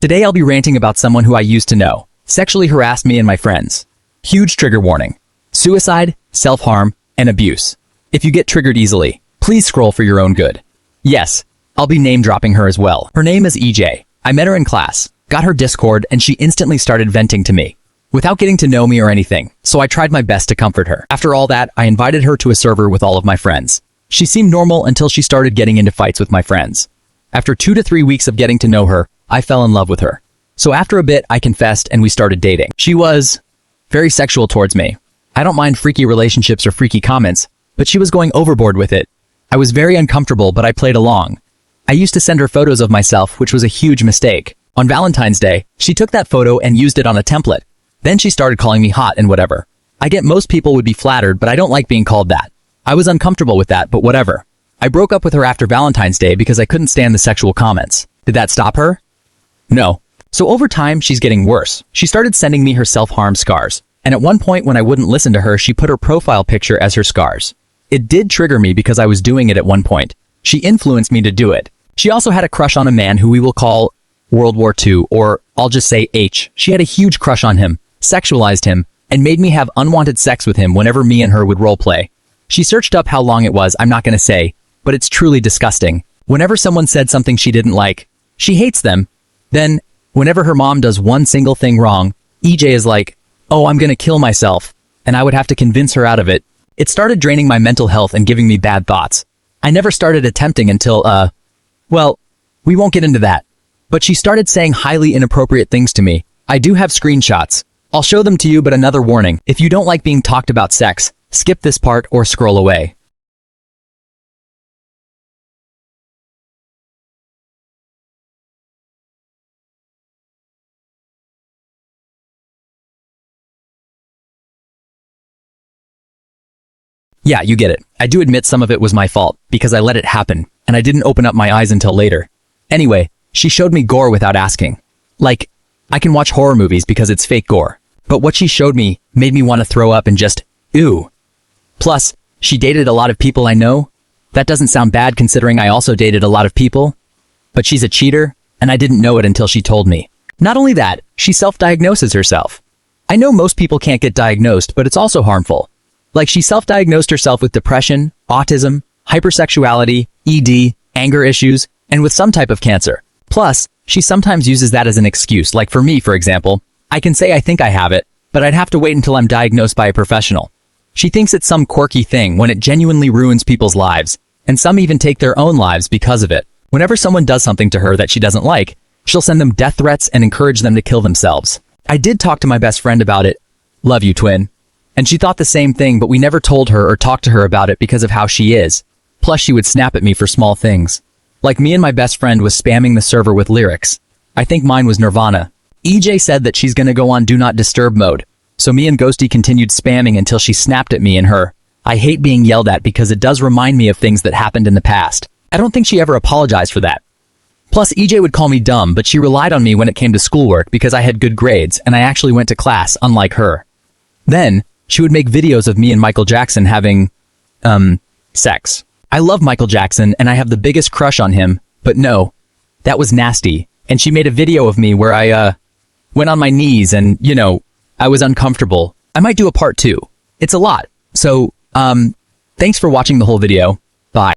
Today I'll be ranting about someone who I used to know, sexually harassed me and my friends. Huge trigger warning. Suicide, self-harm, and abuse. If you get triggered easily, please scroll for your own good. Yes, I'll be name-dropping her as well. Her name is EJ. I met her in class, got her Discord, and she instantly started venting to me, without getting to know me or anything, so I tried my best to comfort her. After all that, I invited her to a server with all of my friends. She seemed normal until she started getting into fights with my friends. After 2 to 3 weeks of getting to know her, I fell in love with her. So after a bit, I confessed and we started dating. She was very sexual towards me. I don't mind freaky relationships or freaky comments, but she was going overboard with it. I was very uncomfortable, but I played along. I used to send her photos of myself, which was a huge mistake. On Valentine's Day, she took that photo and used it on a template. Then she started calling me hot and whatever. I get most people would be flattered, but I don't like being called that. I was uncomfortable with that, but whatever. I broke up with her after Valentine's Day because I couldn't stand the sexual comments. Did that stop her? No. So over time, she's getting worse. She started sending me her self-harm scars. And at one point when I wouldn't listen to her, she put her profile picture as her scars. It did trigger me because I was doing it at one point. She influenced me to do it. She also had a crush on a man who we will call World War II, or I'll just say H. She had a huge crush on him, sexualized him, and made me have unwanted sex with him whenever me and her would roleplay. She searched up how long it was, I'm not gonna say, but it's truly disgusting. Whenever someone said something she didn't like, she hates them. Then, whenever her mom does one single thing wrong, EJ is like, oh, I'm gonna kill myself, and I would have to convince her out of it. It started draining my mental health and giving me bad thoughts. I never started attempting until, well, we won't get into that. But she started saying highly inappropriate things to me. I do have screenshots. I'll show them to you, but another warning. If you don't like being talked about sex, skip this part or scroll away. Yeah, you get it. I do admit some of it was my fault, because I let it happen, and I didn't open up my eyes until later. Anyway, she showed me gore without asking. Like, I can watch horror movies because it's fake gore. But what she showed me made me want to throw up and just, ew. Plus, she dated a lot of people I know. That doesn't sound bad considering I also dated a lot of people. But she's a cheater, and I didn't know it until she told me. Not only that, she self-diagnoses herself. I know most people can't get diagnosed, but it's also harmful. Like she self-diagnosed herself with depression, autism, hypersexuality, ED, anger issues, and with some type of cancer. Plus, she sometimes uses that as an excuse, like for me, for example. I can say I think I have it, but I'd have to wait until I'm diagnosed by a professional. She thinks it's some quirky thing when it genuinely ruins people's lives, and some even take their own lives because of it. Whenever someone does something to her that she doesn't like, she'll send them death threats and encourage them to kill themselves. I did talk to my best friend about it. Love you, twin. And she thought the same thing, but we never told her or talked to her about it because of how she is. Plus, she would snap at me for small things. Like me and my best friend was spamming the server with lyrics. I think mine was Nirvana. EJ said that she's gonna go on Do Not Disturb mode. So me and Ghosty continued spamming until she snapped at me and her. I hate being yelled at because it does remind me of things that happened in the past. I don't think she ever apologized for that. Plus, EJ would call me dumb, but she relied on me when it came to schoolwork because I had good grades and I actually went to class, unlike her. Then, she would make videos of me and Michael Jackson having, sex. I love Michael Jackson and I have the biggest crush on him, but no, that was nasty. And she made a video of me where I, went on my knees and, you know, I was uncomfortable. I might do a part 2. It's a lot. So, thanks for watching the whole video. Bye.